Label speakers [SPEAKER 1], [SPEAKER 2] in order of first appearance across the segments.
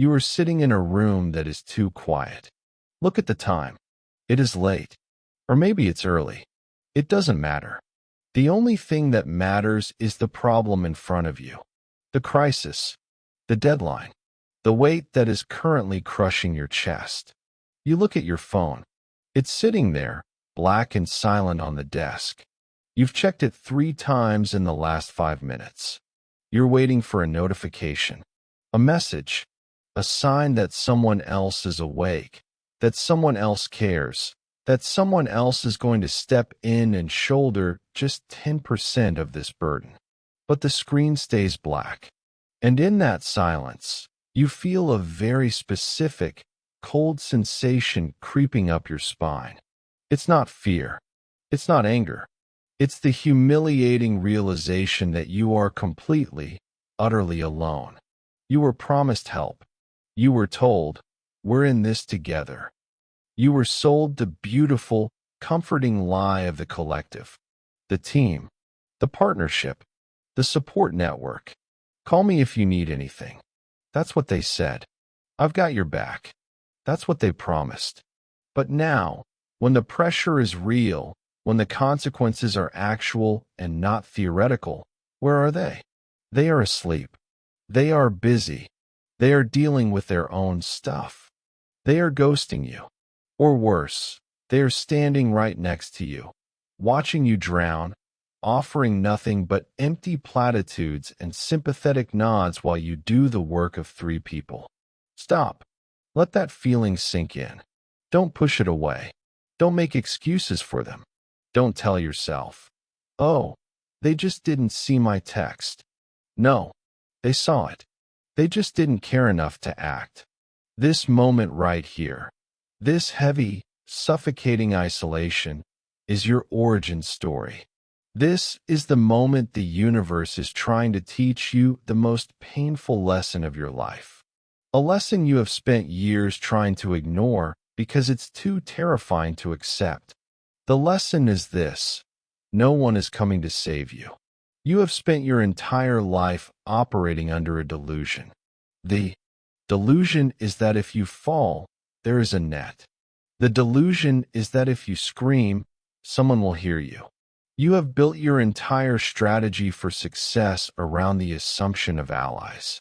[SPEAKER 1] You are sitting in a room that is too quiet. Look at the time. It is late. Or maybe it's early. It doesn't matter. The only thing that matters is the problem in front of you. The crisis. The deadline. The weight that is currently crushing your chest. You look at your phone. It's sitting there, black and silent on the desk. You've checked it 3 times in the last 5 minutes. You're waiting for a notification, a message, a sign that someone else is awake, that someone else cares, that someone else is going to step in and shoulder just 10% of this burden. But the screen stays black. And in that silence, you feel a very specific, cold sensation creeping up your spine. It's not fear. It's not anger. It's the humiliating realization that you are completely, utterly alone. You were promised help. You were told, "We're in this together." You were sold the beautiful, comforting lie of the collective, the team, the partnership, the support network. Call me if you need anything. That's what they said. I've got your back. That's what they promised. But now, when the pressure is real, when the consequences are actual and not theoretical, where are they? They are asleep. They are busy. They are dealing with their own stuff. They are ghosting you. Or worse, they are standing right next to you, watching you drown, offering nothing but empty platitudes and sympathetic nods while you do the work of 3 people. Stop. Let that feeling sink in. Don't push it away. Don't make excuses for them. Don't tell yourself, "Oh, they just didn't see my text." No, they saw it. They just didn't care enough to act. This moment right here, this heavy, suffocating isolation, is your origin story. This is the moment the universe is trying to teach you the most painful lesson of your life. A lesson you have spent years trying to ignore because it's too terrifying to accept. The lesson is this: no one is coming to save you. You have spent your entire life operating under a delusion. The delusion is that if you fall, there is a net. The delusion is that if you scream, someone will hear you. You have built your entire strategy for success around the assumption of allies.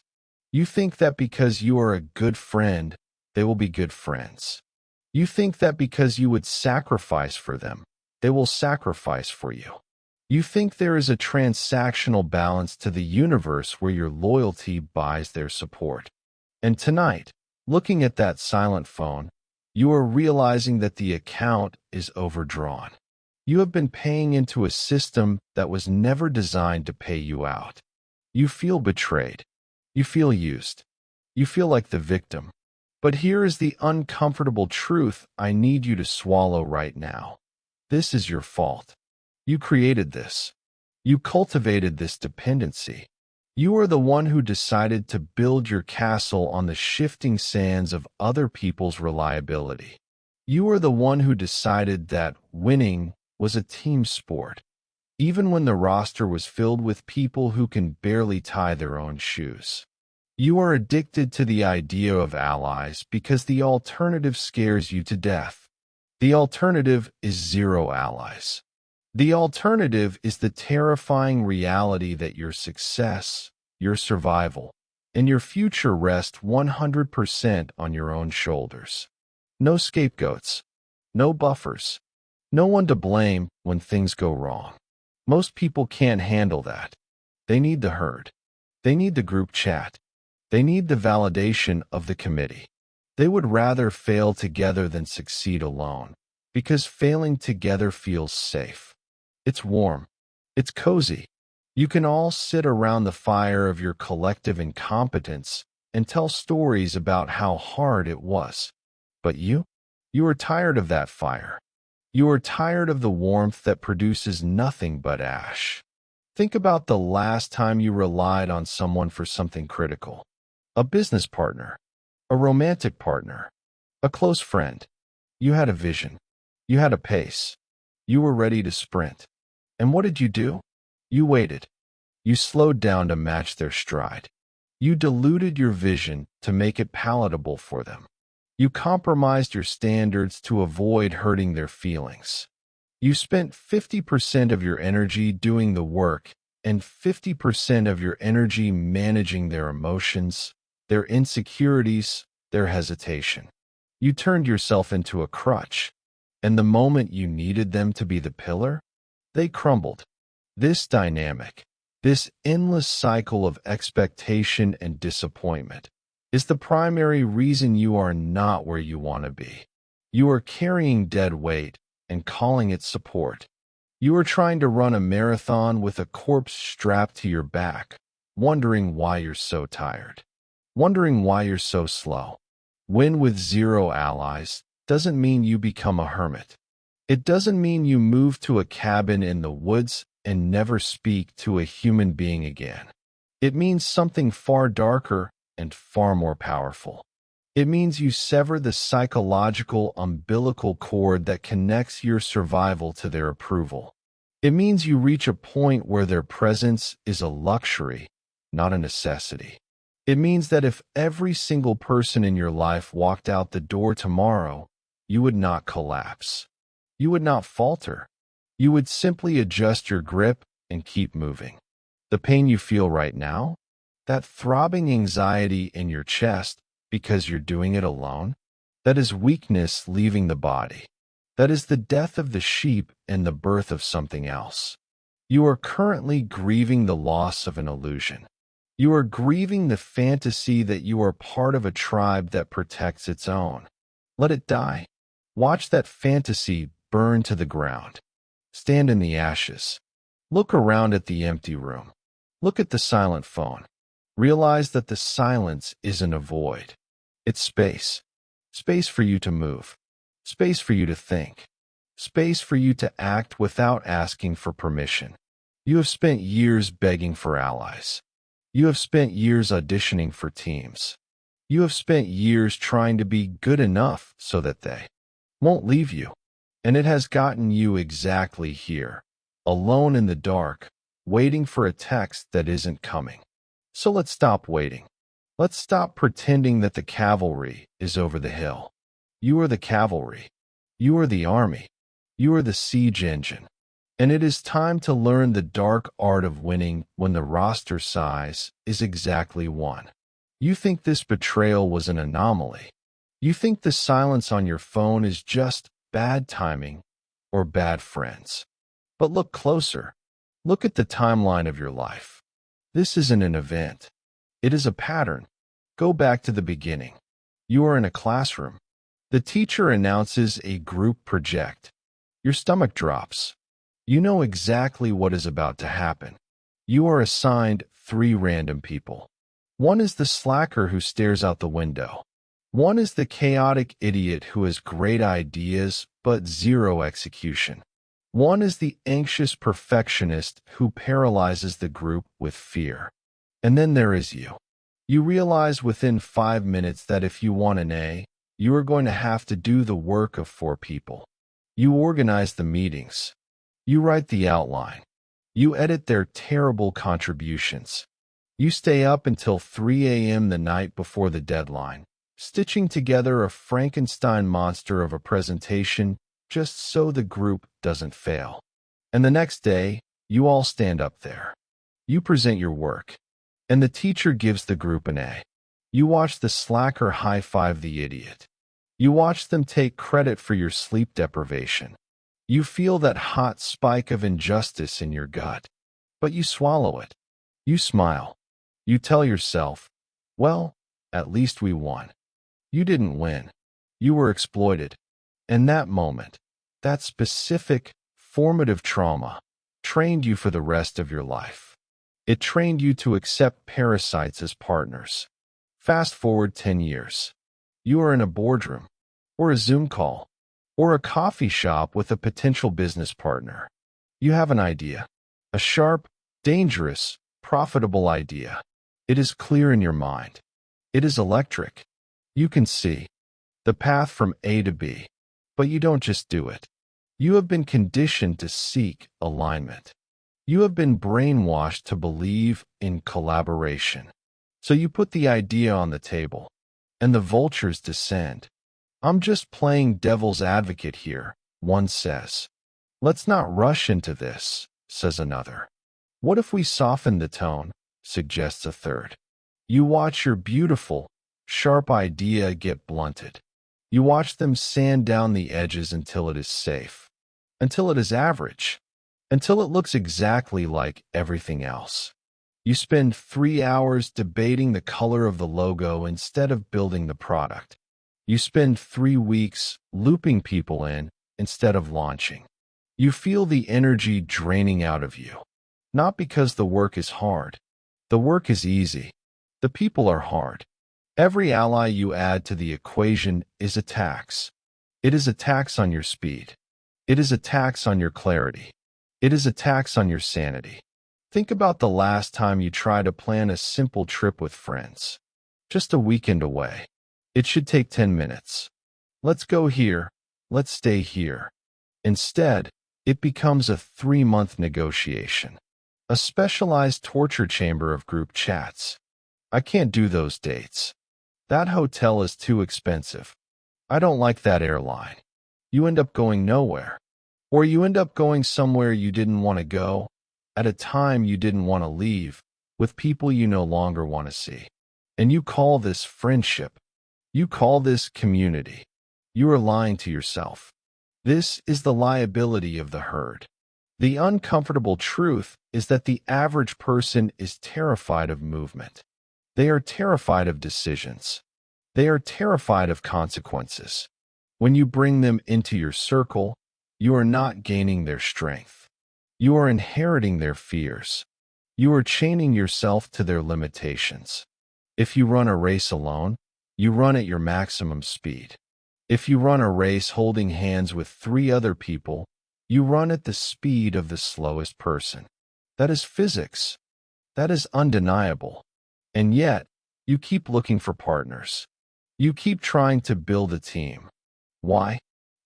[SPEAKER 1] You think that because you are a good friend, they will be good friends. You think that because you would sacrifice for them, they will sacrifice for you. You think there is a transactional balance to the universe where your loyalty buys their support. And tonight, looking at that silent phone, you are realizing that the account is overdrawn. You have been paying into a system that was never designed to pay you out. You feel betrayed. You feel used. You feel like the victim. But here is the uncomfortable truth I need you to swallow right now. This is your fault. You created this. You cultivated this dependency. You are the one who decided to build your castle on the shifting sands of other people's reliability. You are the one who decided that winning was a team sport, even when the roster was filled with people who can barely tie their own shoes. You are addicted to the idea of allies because the alternative scares you to death. The alternative is 0 allies. The alternative is the terrifying reality that your success, your survival, and your future rest 100% on your own shoulders. No scapegoats, no buffers, no one to blame when things go wrong. Most people can't handle that. They need the herd. They need the group chat. They need the validation of the committee. They would rather fail together than succeed alone, because failing together feels safe. It's warm. It's cozy. You can all sit around the fire of your collective incompetence and tell stories about how hard it was. But you are tired of that fire. You are tired of the warmth that produces nothing but ash. Think about the last time you relied on someone for something critical. A business partner, a romantic partner, a close friend. You had a vision. You had a pace. You were ready to sprint. And what did you do? You waited. You slowed down to match their stride. You diluted your vision to make it palatable for them. You compromised your standards to avoid hurting their feelings. You spent 50% of your energy doing the work and 50% of your energy managing their emotions, their insecurities, their hesitation. You turned yourself into a crutch, and the moment you needed them to be the pillar, they crumbled. This dynamic, this endless cycle of expectation and disappointment, is the primary reason you are not where you want to be. You are carrying dead weight and calling it support. You are trying to run a marathon with a corpse strapped to your back, wondering why you're so tired, wondering why you're so slow. Win with zero allies doesn't mean you become a hermit. It doesn't mean you move to a cabin in the woods and never speak to a human being again. It means something far darker and far more powerful. It means you sever the psychological umbilical cord that connects your survival to their approval. It means you reach a point where their presence is a luxury, not a necessity. It means that if every single person in your life walked out the door tomorrow, you would not collapse. You would not falter. You would simply adjust your grip and keep moving. The pain you feel right now, that throbbing anxiety in your chest because you're doing it alone, that is weakness leaving the body. That is the death of the sheep and the birth of something else. You are currently grieving the loss of an illusion. You are grieving the fantasy that you are part of a tribe that protects its own. Let it die. Watch that fantasy burn to the ground. Stand in the ashes. Look around at the empty room. Look at the silent phone. Realize that the silence isn't a void. It's space. Space for you to move. Space for you to think. Space for you to act without asking for permission. You have spent years begging for allies. You have spent years auditioning for teams. You have spent years trying to be good enough so that they won't leave you. And it has gotten you exactly here, alone in the dark, waiting for a text that isn't coming. So let's stop waiting. Let's stop pretending that the cavalry is over the hill. You are the cavalry. You are the army. You are the siege engine. And it is time to learn the dark art of winning when the roster size is exactly 1. You think this betrayal was an anomaly. You think the silence on your phone is just bad timing or bad friends. But look closer. Look at the timeline of your life. This isn't an event. It is a pattern. Go back to the beginning. You are in a classroom. The teacher announces a group project. Your stomach drops. You know exactly what is about to happen. You are assigned 3 random people. One is the slacker who stares out the window. One is the chaotic idiot who has great ideas but zero execution. One is the anxious perfectionist who paralyzes the group with fear. And then there is you. You realize within 5 minutes that if you want an A, you are going to have to do the work of 4 people. You organize the meetings. You write the outline. You edit their terrible contributions. You stay up until 3 a.m. the night before the deadline, stitching together a Frankenstein monster of a presentation just so the group doesn't fail. And the next day, you all stand up there. You present your work, and the teacher gives the group an A. You watch the slacker high-five the idiot. You watch them take credit for your sleep deprivation. You feel that hot spike of injustice in your gut, but you swallow it. You smile. You tell yourself, well, at least we won. You didn't win. You were exploited. And that moment, that specific, formative trauma, trained you for the rest of your life. It trained you to accept parasites as partners. Fast forward 10 years. You are in a boardroom, or a Zoom call, or a coffee shop with a potential business partner. You have an idea. A sharp, dangerous, profitable idea. It is clear in your mind. It is electric. You can see the path from A to B, but you don't just do it. You have been conditioned to seek alignment. You have been brainwashed to believe in collaboration. So you put the idea on the table, and the vultures descend. I'm just playing devil's advocate here, one says. Let's not rush into this, says another. What if we soften the tone, suggests a third. You watch your beautiful, sharp idea get blunted. You watch them sand down the edges until it is safe, until it is average, until it looks exactly like everything else. You spend 3 hours debating the color of the logo instead of building the product. You spend 3 weeks looping people in instead of launching. You feel the energy draining out of you. Not because the work is hard. The work is easy. The people are hard. Every ally you add to the equation is a tax. It is a tax on your speed. It is a tax on your clarity. It is a tax on your sanity. Think about the last time you tried to plan a simple trip with friends. Just a weekend away. It should take 10 minutes. Let's go here. Let's stay here. Instead, it becomes a 3-month negotiation. A specialized torture chamber of group chats. I can't do those dates. That hotel is too expensive. I don't like that airline. You end up going nowhere. Or you end up going somewhere you didn't want to go, at a time you didn't want to leave, with people you no longer want to see. And you call this friendship. You call this community. You are lying to yourself. This is the liability of the herd. The uncomfortable truth is that the average person is terrified of movement. They are terrified of decisions. They are terrified of consequences. When you bring them into your circle, you are not gaining their strength. You are inheriting their fears. You are chaining yourself to their limitations. If you run a race alone, you run at your maximum speed. If you run a race holding hands with 3 other people, you run at the speed of the slowest person. That is physics. That is undeniable. And yet, you keep looking for partners. You keep trying to build a team. Why?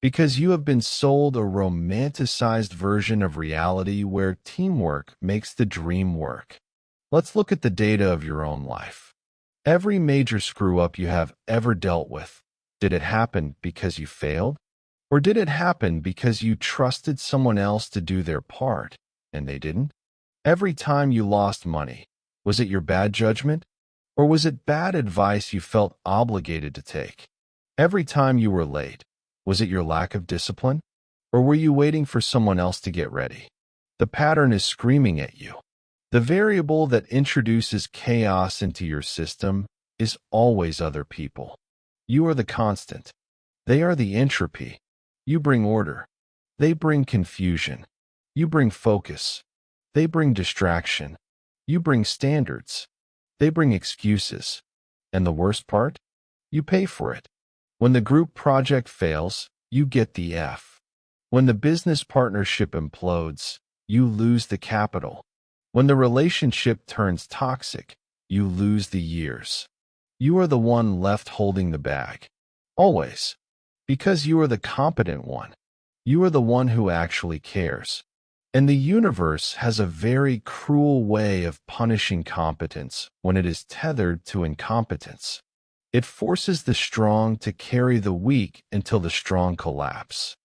[SPEAKER 1] Because you have been sold a romanticized version of reality where teamwork makes the dream work. Let's look at the data of your own life. Every major screw-up you have ever dealt with, did it happen because you failed? Or did it happen because you trusted someone else to do their part, and they didn't? Every time you lost money, was it your bad judgment? Or was it bad advice you felt obligated to take? Every time you were late, was it your lack of discipline? Or were you waiting for someone else to get ready? The pattern is screaming at you. The variable that introduces chaos into your system is always other people. You are the constant. They are the entropy. You bring order. They bring confusion. You bring focus. They bring distraction. You bring standards. They bring excuses. And the worst part? You pay for it. When the group project fails, you get the F. When the business partnership implodes, you lose the capital. When the relationship turns toxic, you lose the years. You are the one left holding the bag. Always. Because you are the competent one. You are the one who actually cares. And the universe has a very cruel way of punishing competence when it is tethered to incompetence. It forces the strong to carry the weak until the strong collapse.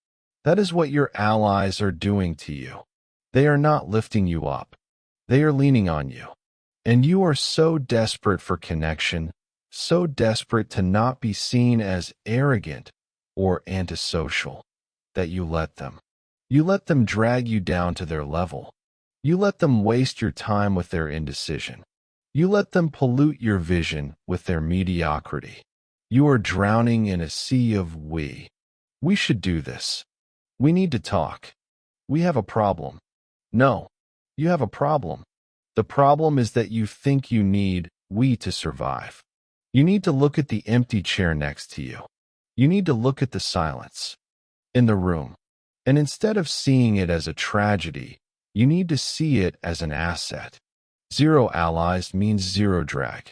[SPEAKER 1] That is what your allies are doing to you. They are not lifting you up. They are leaning on you. And you are so desperate for connection, so desperate to not be seen as arrogant or antisocial, that you let them. You let them drag you down to their level. You let them waste your time with their indecision. You let them pollute your vision with their mediocrity. You are drowning in a sea of we. We should do this. We need to talk. We have a problem. No, you have a problem. The problem is that you think you need we to survive. You need to look at the empty chair next to you. You need to look at the silence in the room. And instead of seeing it as a tragedy, you need to see it as an asset. 0 allies means 0 drag.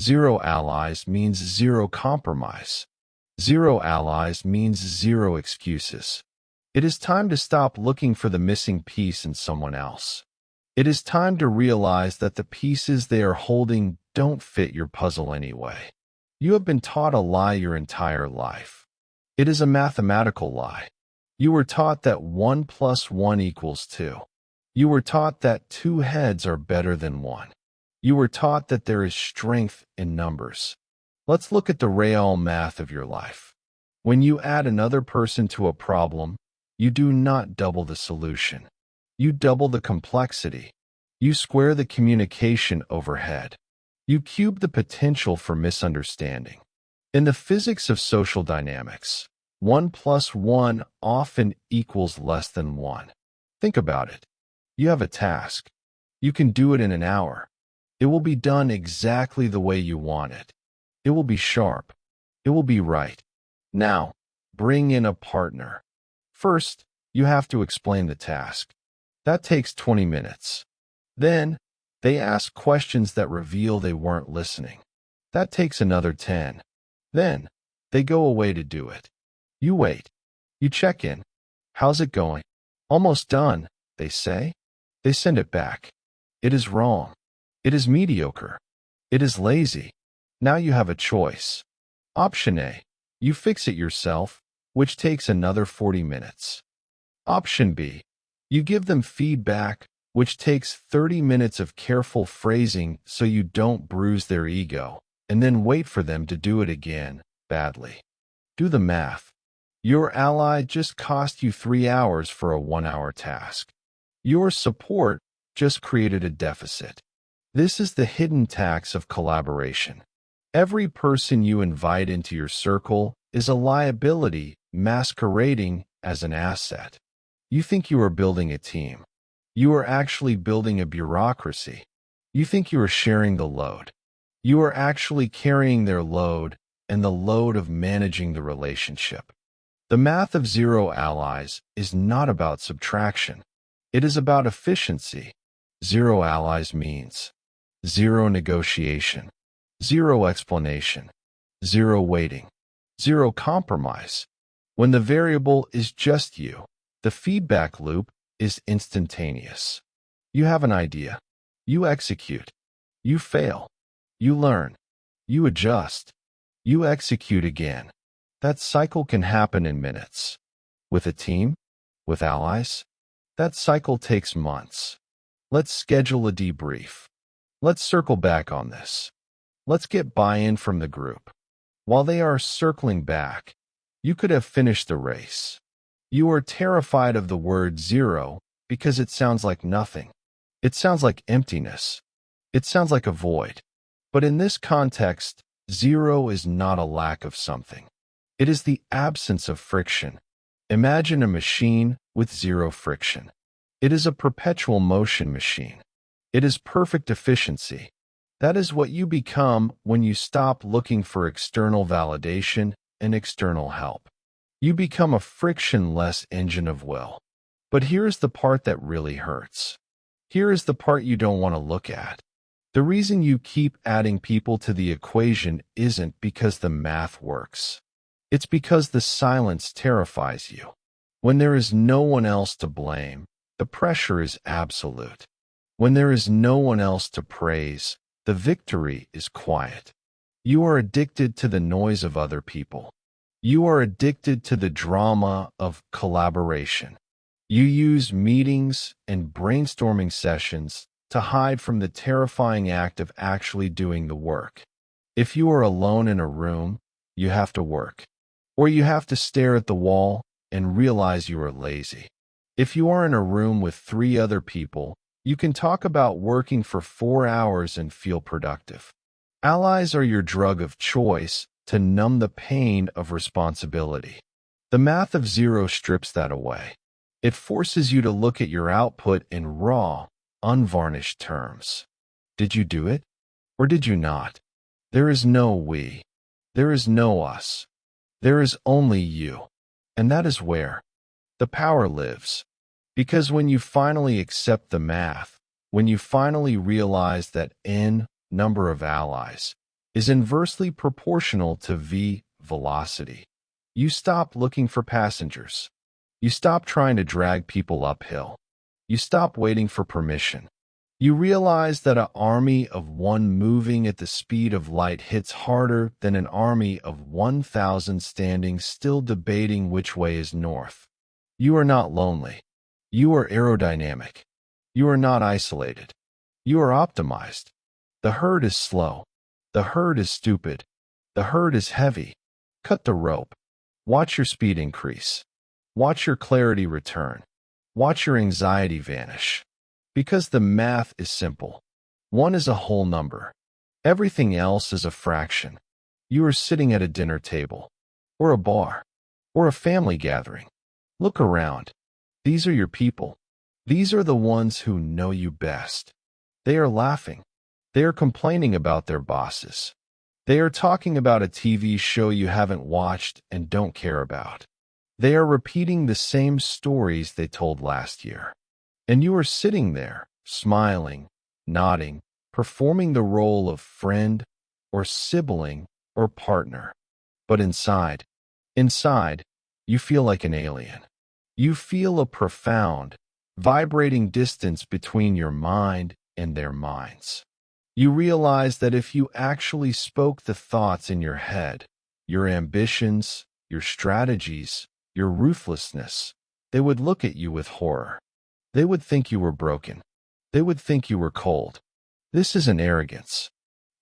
[SPEAKER 1] 0 allies means 0 compromise. 0 allies means 0 excuses. It is time to stop looking for the missing piece in someone else. It is time to realize that the pieces they are holding don't fit your puzzle anyway. You have been taught a lie your entire life. It is a mathematical lie. You were taught that 1 plus 1 equals 2. You were taught that 2 heads are better than 1. You were taught that there is strength in numbers. Let's look at the real math of your life. When you add another person to a problem, you do not double the solution. You double the complexity. You square the communication overhead. You cube the potential for misunderstanding. In the physics of social dynamics, 1 plus 1 often equals less than 1. Think about it. You have a task. You can do it in an hour. It will be done exactly the way you want it. It will be sharp. It will be right. Now, bring in a partner. First, you have to explain the task. That takes 20 minutes. Then, they ask questions that reveal they weren't listening. That takes another 10. Then, they go away to do it. You wait. You check in. How's it going? Almost done, they say. They send it back. It is wrong. It is mediocre. It is lazy. Now you have a choice. Option A. You fix it yourself, which takes another 40 minutes. Option B. You give them feedback, which takes 30 minutes of careful phrasing so you don't bruise their ego, and then wait for them to do it again, badly. Do the math. Your ally just cost you 3 hours for a 1-hour task. Your support just created a deficit. This is the hidden tax of collaboration. Every person you invite into your circle is a liability masquerading as an asset. You think you are building a team. You are actually building a bureaucracy. You think you are sharing the load. You are actually carrying their load and the load of managing the relationship. The math of zero allies is not about subtraction. It is about efficiency. Zero allies means zero negotiation, zero explanation, zero waiting, zero compromise. When the variable is just you, the feedback loop is instantaneous. You have an idea. You execute. You fail. You learn. You adjust. You execute again. That cycle can happen in minutes. With a team, with allies, that cycle takes months. Let's schedule a debrief. Let's circle back on this. Let's get buy-in from the group. While they are circling back, you could have finished the race. You are terrified of the word zero because it sounds like nothing. It sounds like emptiness. It sounds like a void. But in this context, zero is not a lack of something. It is the absence of friction. Imagine a machine with zero friction. It is a perpetual motion machine. It is perfect efficiency. That is what you become when you stop looking for external validation and external help. You become a frictionless engine of will. But here's the part that really hurts. Here is the part you don't want to look at. The reason you keep adding people to the equation isn't because the math works. It's because the silence terrifies you. When there is no one else to blame, the pressure is absolute. When there is no one else to praise, the victory is quiet. You are addicted to the noise of other people. You are addicted to the drama of collaboration. You use meetings and brainstorming sessions to hide from the terrifying act of actually doing the work. If you are alone in a room, you have to work. Or you have to stare at the wall and realize you are lazy. If you are in a room with 3 other people, you can talk about working for 4 hours and feel productive. Allies are your drug of choice to numb the pain of responsibility. The math of zero strips that away. It forces you to look at your output in raw, unvarnished terms. Did you do it? Or did you not? There is no we. There is no us. There is only you. And that is where the power lives. Because when you finally accept the math, when you finally realize that N, number of allies, is inversely proportional to V, velocity, you stop looking for passengers. You stop trying to drag people uphill. You stop waiting for permission. You realize that an army of one moving at the speed of light hits harder than an army of 1,000 standing still debating which way is north. You are not lonely. You are aerodynamic. You are not isolated. You are optimized. The herd is slow. The herd is stupid. The herd is heavy. Cut the rope. Watch your speed increase. Watch your clarity return. Watch your anxiety vanish. Because the math is simple. One is a whole number. Everything else is a fraction. You are sitting at a dinner table, or a bar, or a family gathering. Look around. These are your people. These are the ones who know you best. They are laughing. They are complaining about their bosses. They are talking about a TV show you haven't watched and don't care about. They are repeating the same stories they told last year. And you are sitting there, smiling, nodding, performing the role of friend or sibling or partner. But inside, you feel like an alien. You feel a profound, vibrating distance between your mind and their minds. You realize that if you actually spoke the thoughts in your head, your ambitions, your strategies, your ruthlessness, they would look at you with horror. They would think you were broken. They would think you were cold. This isn't arrogance.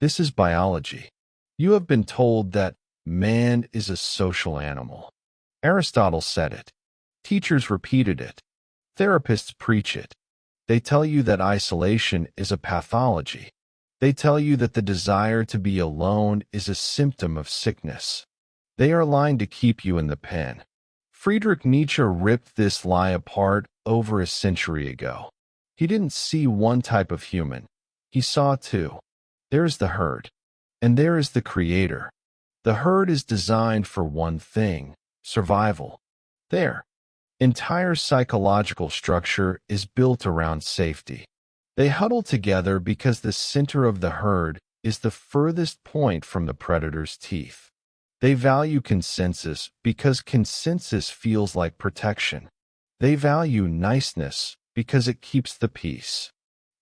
[SPEAKER 1] This is biology. You have been told that man is a social animal. Aristotle said it. Teachers repeated it. Therapists preach it. They tell you that isolation is a pathology. They tell you that the desire to be alone is a symptom of sickness. They are lying to keep you in the pen. Friedrich Nietzsche ripped this lie apart over a century ago. He didn't see one type of human. He saw two. There is the herd, and there is the creator. The herd is designed for one thing, survival. Their entire psychological structure is built around safety. They huddle together because the center of the herd is the furthest point from the predator's teeth. They value consensus because consensus feels like protection. They value niceness because it keeps the peace.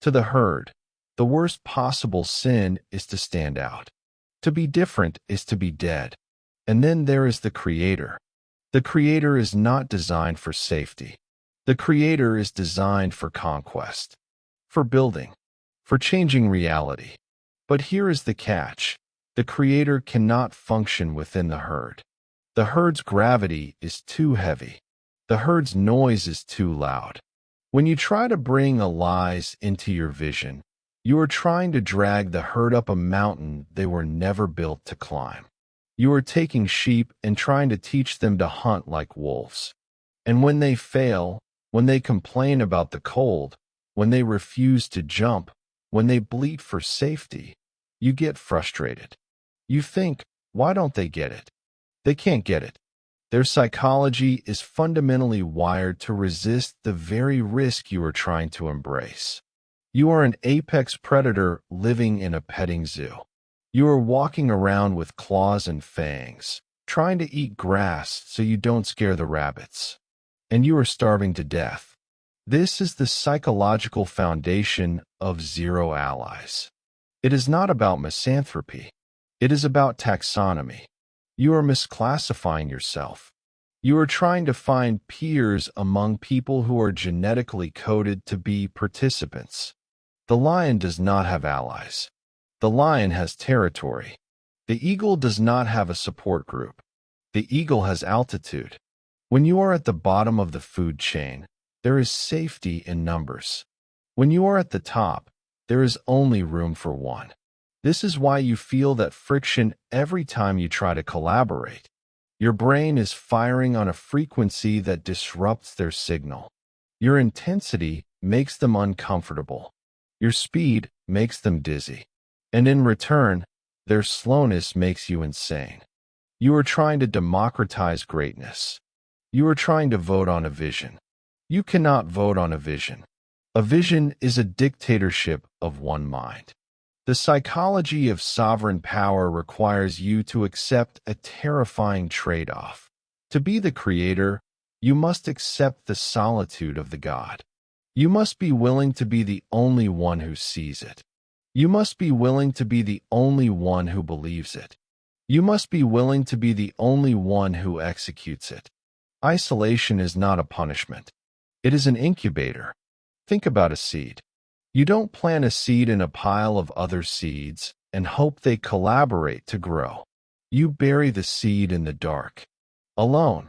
[SPEAKER 1] To the herd, the worst possible sin is to stand out. To be different is to be dead. And then there is the creator. The creator is not designed for safety. The creator is designed for conquest, for building, for changing reality. But here is the catch. The creator cannot function within the herd. The herd's gravity is too heavy. The herd's noise is too loud. When you try to bring a lies into your vision, you are trying to drag the herd up a mountain they were never built to climb. You are taking sheep and trying to teach them to hunt like wolves. And when they fail, when they complain about the cold, when they refuse to jump, when they bleat for safety, you get frustrated. You think, why don't they get it? They can't get it. Their psychology is fundamentally wired to resist the very risk you are trying to embrace. You are an apex predator living in a petting zoo. You are walking around with claws and fangs, trying to eat grass so you don't scare the rabbits. And you are starving to death. This is the psychological foundation of zero allies. It is not about misanthropy. It is about taxonomy. You are misclassifying yourself. You are trying to find peers among people who are genetically coded to be participants. The lion does not have allies. The lion has territory. The eagle does not have a support group. The eagle has altitude. When you are at the bottom of the food chain, there is safety in numbers. When you are at the top, there is only room for one. This is why you feel that friction every time you try to collaborate. Your brain is firing on a frequency that disrupts their signal. Your intensity makes them uncomfortable. Your speed makes them dizzy. And in return, their slowness makes you insane. You are trying to democratize greatness. You are trying to vote on a vision. You cannot vote on a vision. A vision is a dictatorship of one mind. The psychology of sovereign power requires you to accept a terrifying trade-off. To be the creator, you must accept the solitude of the god. You must be willing to be the only one who sees it. You must be willing to be the only one who believes it. You must be willing to be the only one who executes it. Isolation is not a punishment. It is an incubator. Think about a seed. You don't plant a seed in a pile of other seeds and hope they collaborate to grow. You bury the seed in the dark, alone,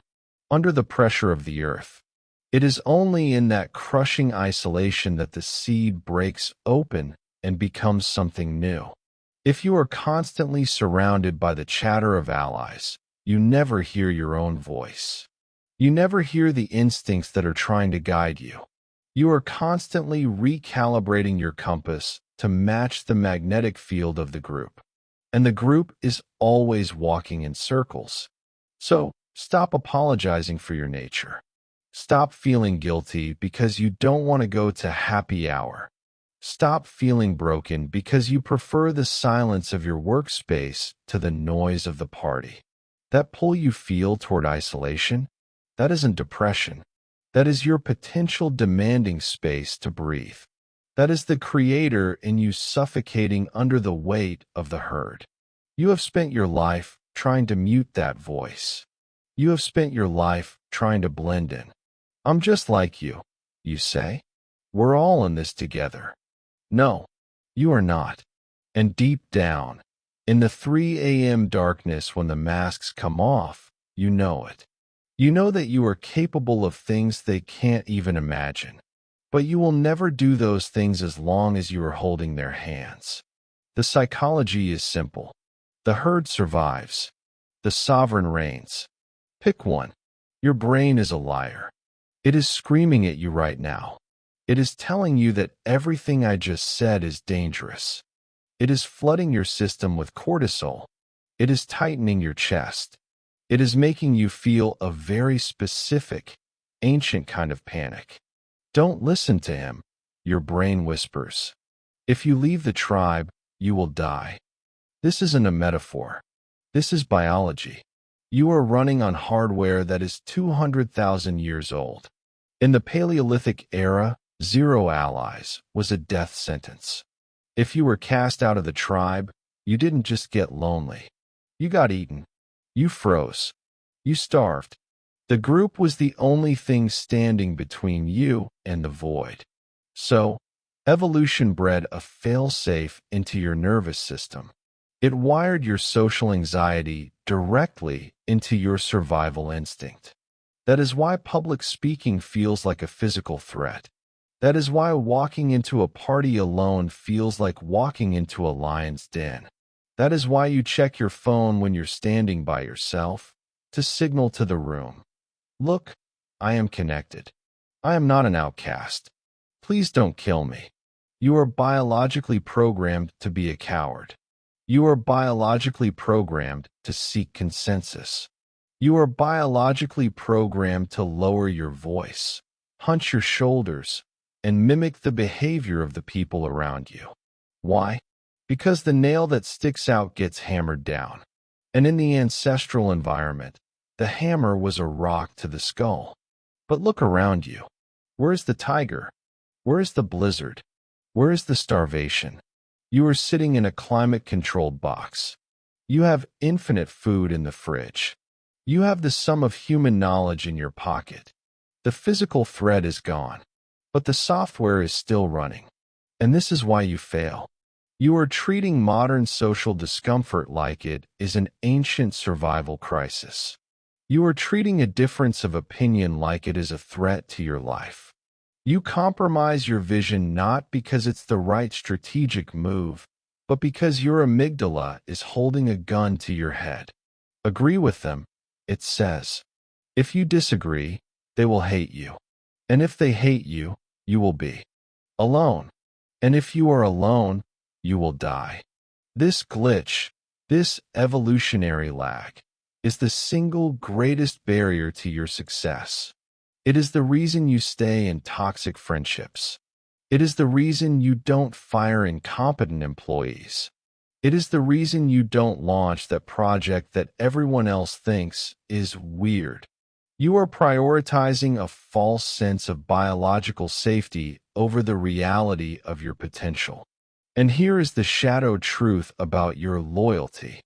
[SPEAKER 1] under the pressure of the earth. It is only in that crushing isolation that the seed breaks open and becomes something new. If you are constantly surrounded by the chatter of allies, you never hear your own voice. You never hear the instincts that are trying to guide you. You are constantly recalibrating your compass to match the magnetic field of the group. And the group is always walking in circles. So, stop apologizing for your nature. Stop feeling guilty because you don't want to go to happy hour. Stop feeling broken because you prefer the silence of your workspace to the noise of the party. That pull you feel toward isolation, that isn't depression. That is your potential demanding space to breathe. That is the creator in you suffocating under the weight of the herd. You have spent your life trying to mute that voice. You have spent your life trying to blend in. I'm just like you say. We're all in this together. No, you are not. And deep down, in the 3 a.m. darkness when the masks come off, you know it. You know that you are capable of things they can't even imagine. But you will never do those things as long as you are holding their hands. The psychology is simple. The herd survives. The sovereign reigns. Pick one. Your brain is a liar. It is screaming at you right now. It is telling you that everything I just said is dangerous. It is flooding your system with cortisol. It is tightening your chest. It is making you feel a very specific, ancient kind of panic. Don't listen to him, your brain whispers. If you leave the tribe, you will die. This isn't a metaphor. This is biology. You are running on hardware that is 200,000 years old. In the Paleolithic era, 0 allies was a death sentence. If you were cast out of the tribe, you didn't just get lonely. You got eaten. You froze. You starved. The group was the only thing standing between you and the void. So, evolution bred a fail-safe into your nervous system. It wired your social anxiety directly into your survival instinct. That is why public speaking feels like a physical threat. That is why walking into a party alone feels like walking into a lion's den. That is why you check your phone when you're standing by yourself, to signal to the room. Look, I am connected. I am not an outcast. Please don't kill me. You are biologically programmed to be a coward. You are biologically programmed to seek consensus. You are biologically programmed to lower your voice, hunch your shoulders, and mimic the behavior of the people around you. Why? Because the nail that sticks out gets hammered down. And in the ancestral environment, the hammer was a rock to the skull. But look around you. Where is the tiger? Where is the blizzard? Where is the starvation? You are sitting in a climate-controlled box. You have infinite food in the fridge. You have the sum of human knowledge in your pocket. The physical thread is gone, but the software is still running. And this is why you fail. You are treating modern social discomfort like it is an ancient survival crisis. You are treating a difference of opinion like it is a threat to your life. You compromise your vision not because it's the right strategic move, but because your amygdala is holding a gun to your head. Agree with them, it says. If you disagree, they will hate you. And if they hate you, you will be alone. And if you are alone, you will die. This glitch, this evolutionary lag, is the single greatest barrier to your success. It is the reason you stay in toxic friendships. It is the reason you don't fire incompetent employees. It is the reason you don't launch that project that everyone else thinks is weird. You are prioritizing a false sense of biological safety over the reality of your potential. And here is the shadow truth about your loyalty.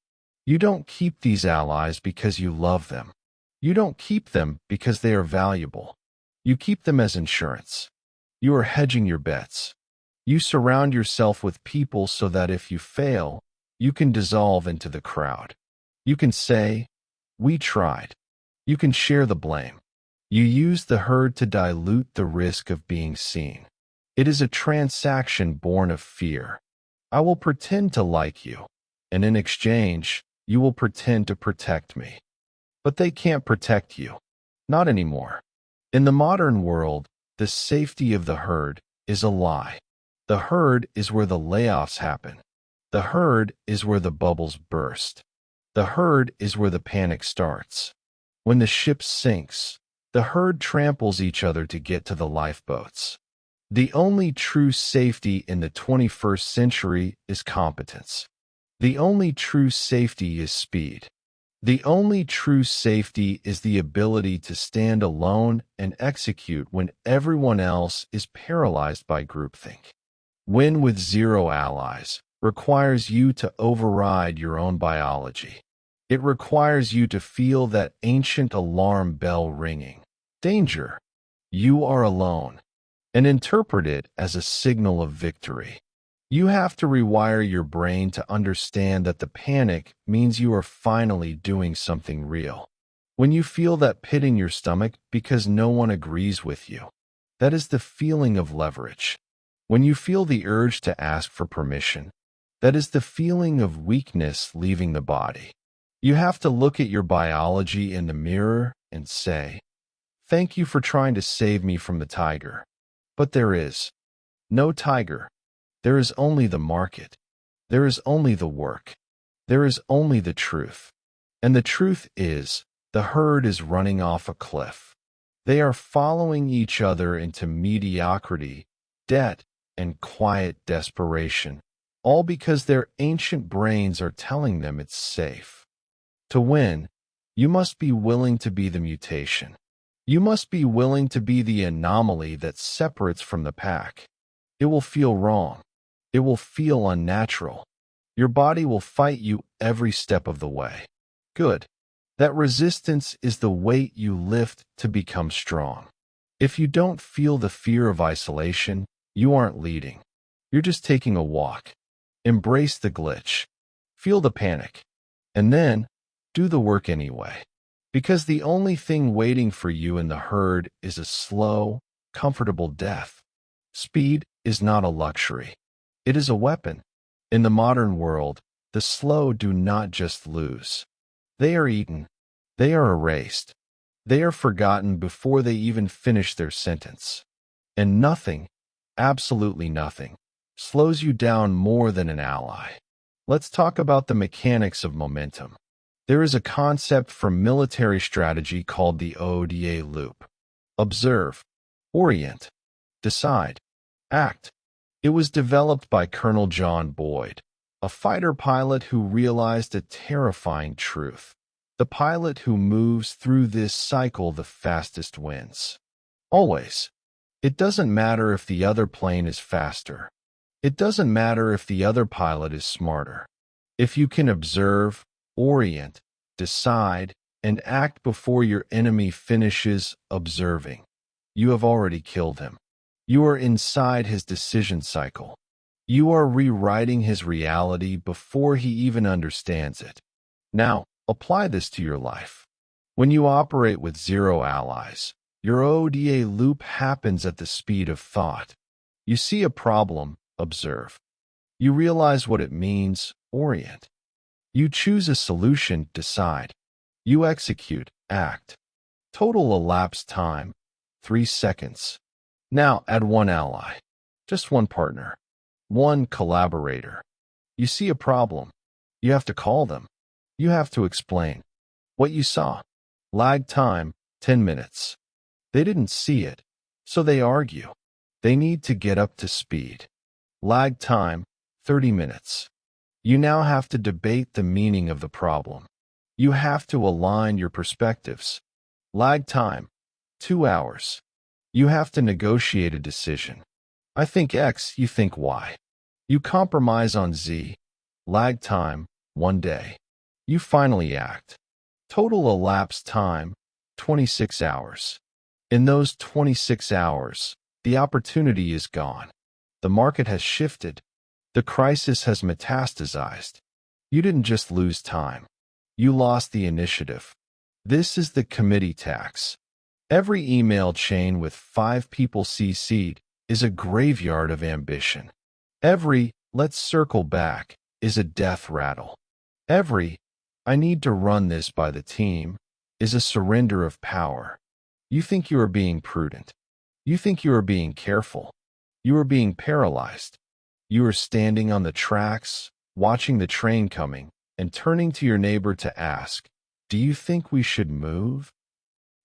[SPEAKER 1] You don't keep these allies because you love them. You don't keep them because they are valuable. You keep them as insurance. You are hedging your bets. You surround yourself with people so that if you fail, you can dissolve into the crowd. You can say, "We tried." You can share the blame. You use the herd to dilute the risk of being seen. It is a transaction born of fear. I will pretend to like you, and in exchange, you will pretend to protect me. But they can't protect you. Not anymore. In the modern world, the safety of the herd is a lie. The herd is where the layoffs happen. The herd is where the bubbles burst. The herd is where the panic starts. When the ship sinks, the herd tramples each other to get to the lifeboats. The only true safety in the 21st century is competence. The only true safety is speed. The only true safety is the ability to stand alone and execute when everyone else is paralyzed by groupthink. Win with zero allies requires you to override your own biology. It requires you to feel that ancient alarm bell ringing. Danger. You are alone. And interpret it as a signal of victory. You have to rewire your brain to understand that the panic means you are finally doing something real. When you feel that pit in your stomach because no one agrees with you, that is the feeling of leverage. When you feel the urge to ask for permission, that is the feeling of weakness leaving the body. You have to look at your biology in the mirror and say, "Thank you for trying to save me from the tiger." But there is no tiger. There is only the market. There is only the work. There is only the truth. And the truth is, the herd is running off a cliff. They are following each other into mediocrity, debt, and quiet desperation, all because their ancient brains are telling them it's safe. To win, you must be willing to be the mutation. You must be willing to be the anomaly that separates from the pack. It will feel wrong. It will feel unnatural. Your body will fight you every step of the way. Good. That resistance is the weight you lift to become strong. If you don't feel the fear of isolation, you aren't leading. You're just taking a walk. Embrace the glitch. Feel the panic. And then, do the work anyway. Because the only thing waiting for you in the herd is a slow, comfortable death. Speed is not a luxury. It is a weapon. In the modern world, the slow do not just lose. They are eaten. They are erased. They are forgotten before they even finish their sentence. And nothing, absolutely nothing, slows you down more than an ally. Let's talk about the mechanics of momentum. There is a concept from military strategy called the ODA loop. Observe, orient, decide, act. It was developed by Colonel John Boyd, a fighter pilot who realized a terrifying truth. The pilot who moves through this cycle the fastest wins. Always. It doesn't matter if the other plane is faster. It doesn't matter if the other pilot is smarter. If you can observe, orient, decide, and act before your enemy finishes observing, you have already killed him. You are inside his decision cycle. You are rewriting his reality before he even understands it. Now, apply this to your life. When you operate with zero allies, your ODA loop happens at the speed of thought. You see a problem, observe. You realize what it means, orient. You choose a solution, decide. You execute, act. Total elapsed time, 3 seconds. Now add one ally, just one partner, one collaborator. You see a problem. You have to call them. You have to explain what you saw. Lag time, 10 minutes. They didn't see it, so they argue. They need to get up to speed. Lag time, 30 minutes. You now have to debate the meaning of the problem. You have to align your perspectives. Lag time, 2 hours. You have to negotiate a decision. I think X, you think Y. You compromise on Z. Lag time, 1 day. You finally act. Total elapsed time, 26 hours. In those 26 hours, the opportunity is gone. The market has shifted. The crisis has metastasized. You didn't just lose time. You lost the initiative. This is the committee tax. Every email chain with 5 people CC'd is a graveyard of ambition. Every "let's circle back" is a death rattle. Every "I need to run this by the team" is a surrender of power. You think you are being prudent. You think you are being careful. You are being paralyzed. You are standing on the tracks, watching the train coming, and turning to your neighbor to ask, "Do you think we should move?"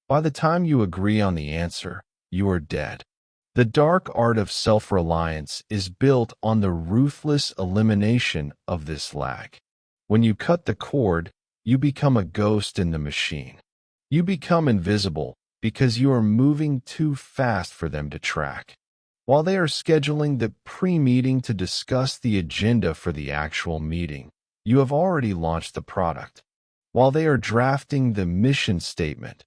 [SPEAKER 1] By the time you agree on the answer, you are dead. The dark art of self-reliance is built on the ruthless elimination of this lag. When you cut the cord, you become a ghost in the machine. You become invisible because you are moving too fast for them to track. While they are scheduling the pre-meeting to discuss the agenda for the actual meeting, you have already launched the product. While they are drafting the mission statement,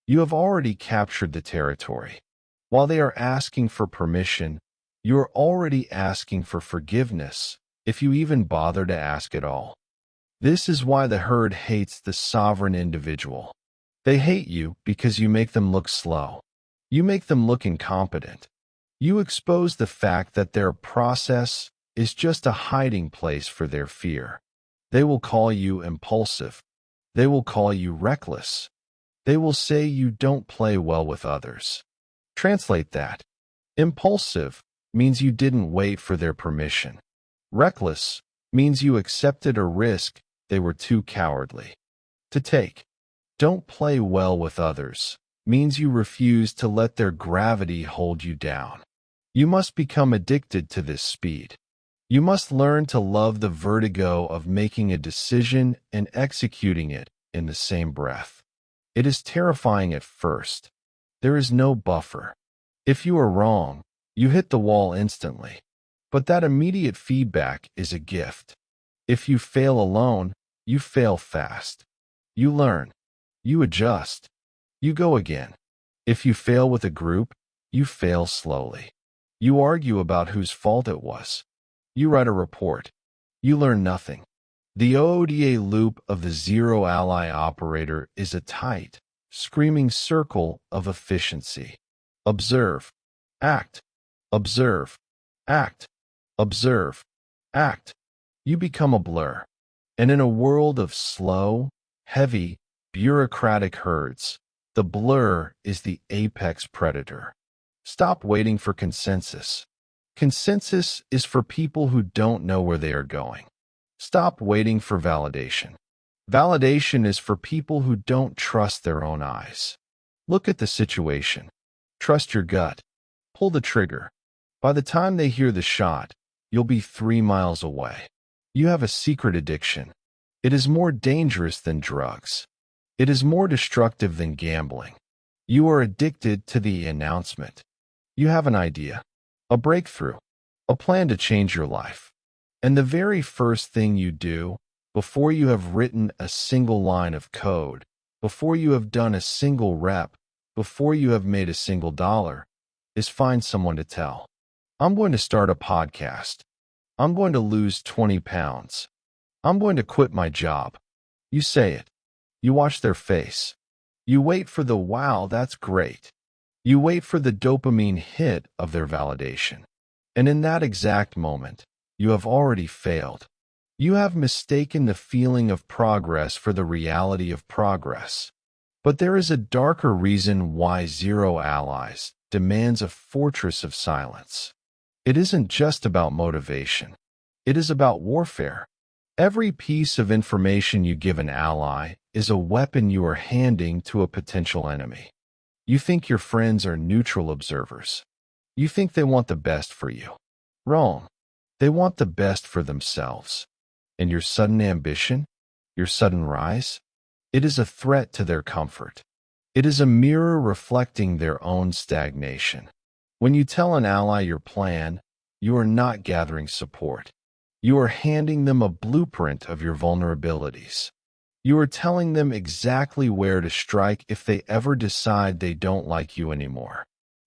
[SPEAKER 1] you have already captured the territory. While they are asking for permission, you are already asking for forgiveness, if you even bother to ask at all. This is why the herd hates the sovereign individual. They hate you because you make them look slow. You make them look incompetent. You expose the fact that their process is just a hiding place for their fear. They will call you impulsive. They will call you reckless. They will say you don't play well with others. Translate that. Impulsive means you didn't wait for their permission. Reckless means you accepted a risk they were too cowardly to take. Don't play well with others means you refuse to let their gravity hold you down. You must become addicted to this speed. You must learn to love the vertigo of making a decision and executing it in the same breath. It is terrifying at first. There is no buffer. If you are wrong, you hit the wall instantly. But that immediate feedback is a gift. If you fail alone, you fail fast. You learn. You adjust. You go again. If you fail with a group, you fail slowly. You argue about whose fault it was. You write a report. You learn nothing. The OODA loop of the zero ally operator is a tight, screaming circle of efficiency. Observe. Act. Observe. Act. Observe. Act. You become a blur. And in a world of slow, heavy, bureaucratic herds, the blur is the apex predator. Stop waiting for consensus. Consensus is for people who don't know where they are going. Stop waiting for validation. Validation is for people who don't trust their own eyes. Look at the situation. Trust your gut. Pull the trigger. By the time they hear the shot, you'll be 3 miles away. You have a secret addiction. It is more dangerous than drugs. It is more destructive than gambling. You are addicted to the announcement. You have an idea, a breakthrough, a plan to change your life. And the very first thing you do, before you have written a single line of code, before you have done a single rep, before you have made a single dollar, is find someone to tell. I'm going to start a podcast. I'm going to lose 20 pounds. I'm going to quit my job. You say it. You watch their face. You wait for the "wow, that's great." You wait for the dopamine hit of their validation. And in that exact moment, you have already failed. You have mistaken the feeling of progress for the reality of progress. But there is a darker reason why Zero Allies demands a fortress of silence. It isn't just about motivation. It is about warfare. Every piece of information you give an ally is a weapon you are handing to a potential enemy. You think your friends are neutral observers. You think they want the best for you. Wrong. They want the best for themselves. And your sudden ambition, your sudden rise, it is a threat to their comfort. It is a mirror reflecting their own stagnation. When you tell an ally your plan, you are not gathering support. You are handing them a blueprint of your vulnerabilities. You are telling them exactly where to strike if they ever decide they don't like you anymore.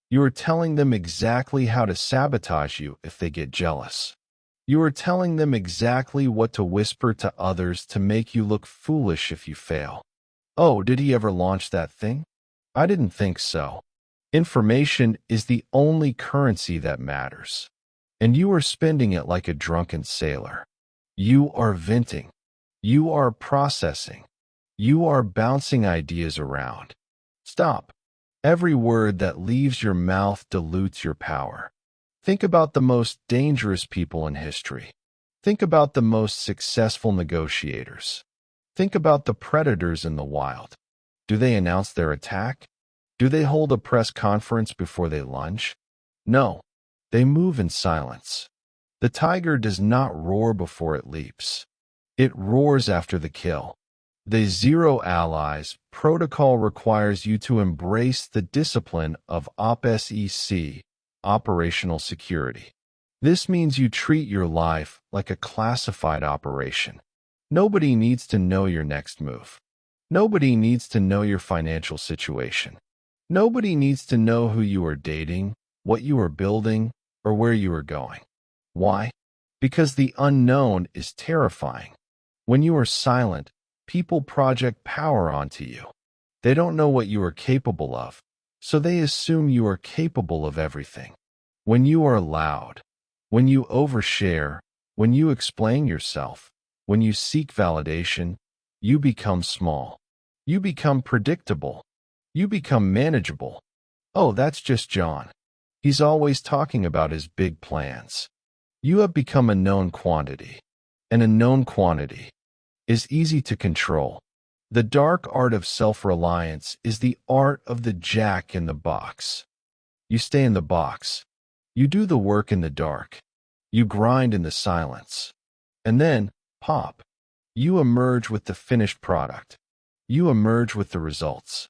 [SPEAKER 1] You are telling them exactly how to sabotage you if they get jealous. You are telling them exactly what to whisper to others to make you look foolish if you fail. Oh, did he ever launch that thing? I didn't think so. Information is the only currency that matters. And you are spending it like a drunken sailor. You are venting. You are processing. You are bouncing ideas around. Stop. Every word that leaves your mouth dilutes your power. Think about the most dangerous people in history. Think about the most successful negotiators. Think about the predators in the wild. Do they announce their attack? Do they hold a press conference before they lunge? No, they move in silence. The tiger does not roar before it leaps. It roars after the kill. The zero allies protocol requires you to embrace the discipline of OPSEC, operational security. This means you treat your life like a classified operation. Nobody needs to know your next move. Nobody needs to know your financial situation. Nobody needs to know who you are dating, what you are building, or where you are going. Why? Because the unknown is terrifying. When you are silent, people project power onto you. They don't know what you are capable of, so they assume you are capable of everything. When you are loud, when you overshare, when you explain yourself, when you seek validation, you become small. You become predictable. You become manageable. Oh, that's just John. He's always talking about his big plans. You have become a known quantity. And a known quantity is easy to control. The dark art of self-reliance is the art of the jack in the box. You stay in the box. You do the work in the dark. You grind in the silence. And then, pop, you emerge with the finished product. You emerge with the results.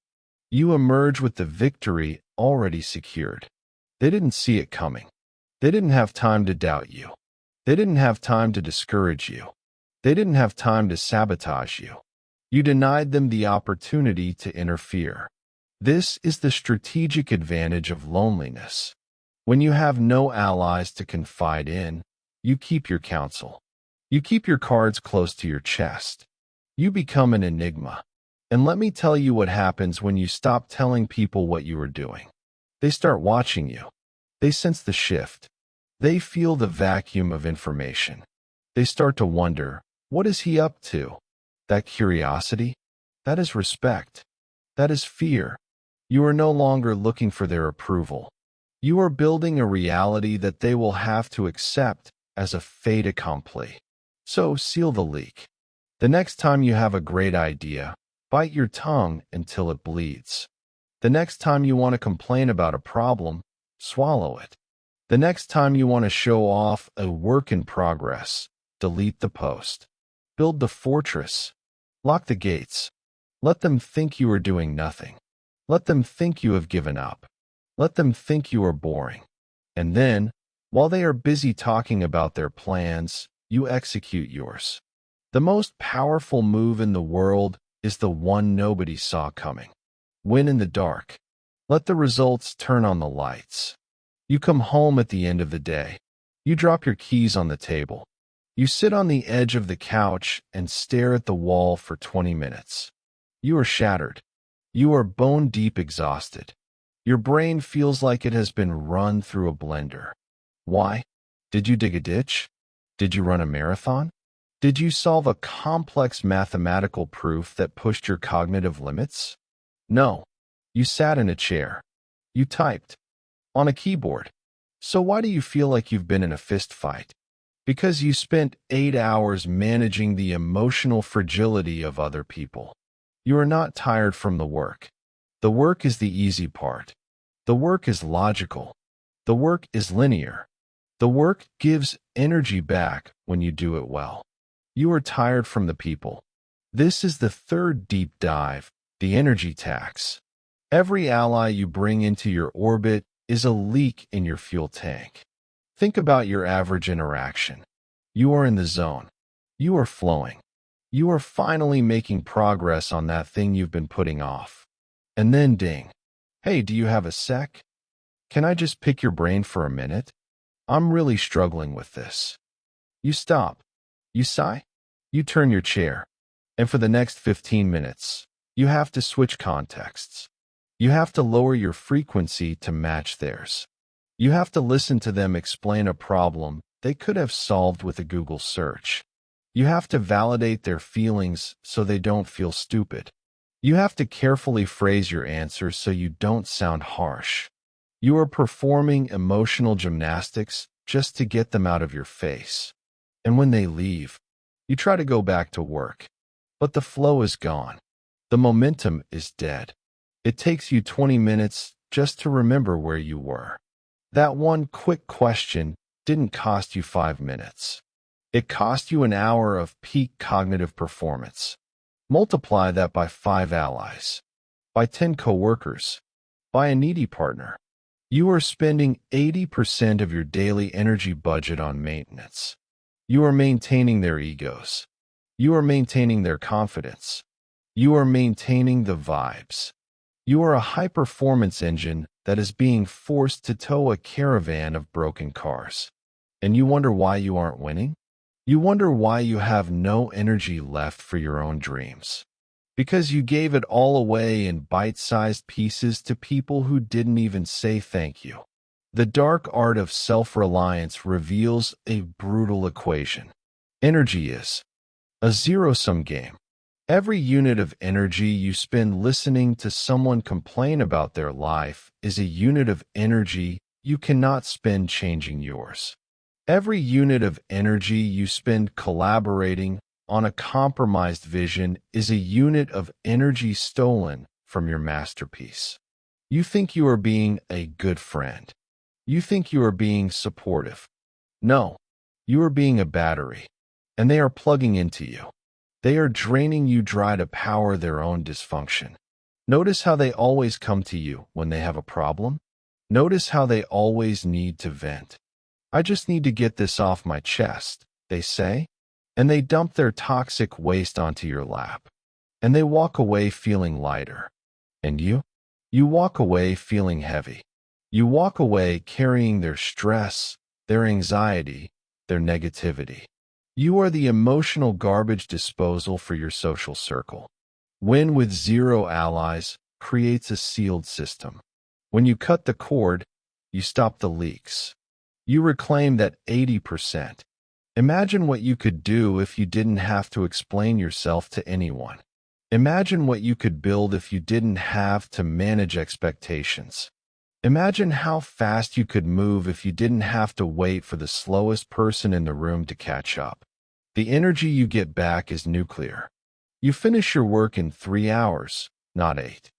[SPEAKER 1] You emerge with the victory already secured. They didn't see it coming. They didn't have time to doubt you. They didn't have time to discourage you. They didn't have time to sabotage you. You denied them the opportunity to interfere. This is the strategic advantage of loneliness. When you have no allies to confide in, you keep your counsel. You keep your cards close to your chest. You become an enigma. And let me tell you what happens when you stop telling people what you are doing. They start watching you. They sense the shift. They feel the vacuum of information. They start to wonder, what is he up to? That curiosity? That is respect. That is fear. You are no longer looking for their approval. You are building a reality that they will have to accept as a fait accompli. So seal the leak. The next time you have a great idea, bite your tongue until it bleeds. The next time you want to complain about a problem, swallow it. The next time you want to show off a work in progress, delete the post. Build the fortress. Lock the gates. Let them think you are doing nothing. Let them think you have given up. Let them think you are boring. And then, while they are busy talking about their plans, you execute yours. The most powerful move in the world is the one nobody saw coming. Win in the dark. Let the results turn on the lights. You come home at the end of the day. You drop your keys on the table. You sit on the edge of the couch and stare at the wall for 20 minutes. You are shattered. You are bone-deep exhausted. Your brain feels like it has been run through a blender. Why? Did you dig a ditch? Did you run a marathon? Did you solve a complex mathematical proof that pushed your cognitive limits? No. You sat in a chair. You typed. On a keyboard. So why do you feel like you've been in a fist fight? Because you spent 8 hours managing the emotional fragility of other people. You are not tired from the work. The work is the easy part. The work is logical. The work is linear. The work gives energy back when you do it well. You are tired from the people. This is the third deep dive, the energy tax. Every ally you bring into your orbit is a leak in your fuel tank. Think about your average interaction. You are in the zone. You are flowing. You are finally making progress on that thing you've been putting off. And then ding. Hey, do you have a sec? Can I just pick your brain for a minute? I'm really struggling with this. You stop. You sigh. You turn your chair. And for the next 15 minutes, you have to switch contexts. You have to lower your frequency to match theirs. You have to listen to them explain a problem they could have solved with a Google search. You have to validate their feelings so they don't feel stupid. You have to carefully phrase your answers so you don't sound harsh. You are performing emotional gymnastics just to get them out of your face. And when they leave, you try to go back to work. But the flow is gone. The momentum is dead. It takes you 20 minutes just to remember where you were. That one quick question didn't cost you 5 minutes. It cost you an hour of peak cognitive performance. Multiply that by 5 allies, by 10 coworkers, by a needy partner. You are spending 80% of your daily energy budget on maintenance. You are maintaining their egos. You are maintaining their confidence. You are maintaining the vibes. You are a high-performance engine that is being forced to tow a caravan of broken cars. And you wonder why you aren't winning? You wonder why you have no energy left for your own dreams. Because you gave it all away in bite-sized pieces to people who didn't even say thank you. The dark art of self-reliance reveals a brutal equation. Energy is a zero-sum game. Every unit of energy you spend listening to someone complain about their life is a unit of energy you cannot spend changing yours. Every unit of energy you spend collaborating on a compromised vision is a unit of energy stolen from your masterpiece. You think you are being a good friend. You think you are being supportive. No, you are being a battery, and they are plugging into you. They are draining you dry to power their own dysfunction. Notice how they always come to you when they have a problem. Notice how they always need to vent. I just need to get this off my chest, they say, and they dump their toxic waste onto your lap. And they walk away feeling lighter. And you? You walk away feeling heavy. You walk away carrying their stress, their anxiety, their negativity. You are the emotional garbage disposal for your social circle. When with 0 allies creates a sealed system. When you cut the cord, you stop the leaks. You reclaim that 80%. Imagine what you could do if you didn't have to explain yourself to anyone. Imagine what you could build if you didn't have to manage expectations. Imagine how fast you could move if you didn't have to wait for the slowest person in the room to catch up. The energy you get back is nuclear. You finish your work in 3 hours, not 8.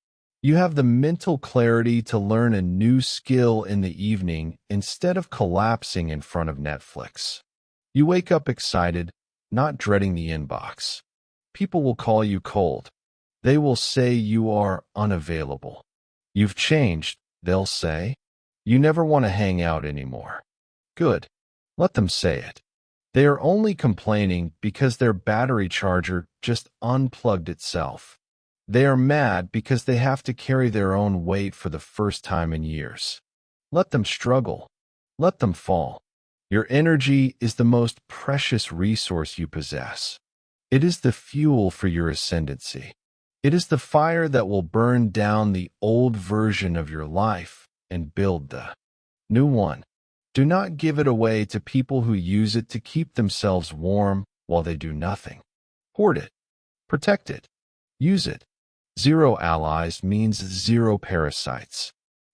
[SPEAKER 1] You have the mental clarity to learn a new skill in the evening instead of collapsing in front of Netflix. You wake up excited, not dreading the inbox. People will call you cold. They will say you are unavailable. You've changed, they'll say. You never want to hang out anymore. Good. Let them say it. They are only complaining because their battery charger just unplugged itself. They are mad because they have to carry their own weight for the first time in years. Let them struggle. Let them fall. Your energy is the most precious resource you possess. It is the fuel for your ascendancy. It is the fire that will burn down the old version of your life and build the new one. Do not give it away to people who use it to keep themselves warm while they do nothing. Hoard it. Protect it. Use it. 0 allies means 0 parasites.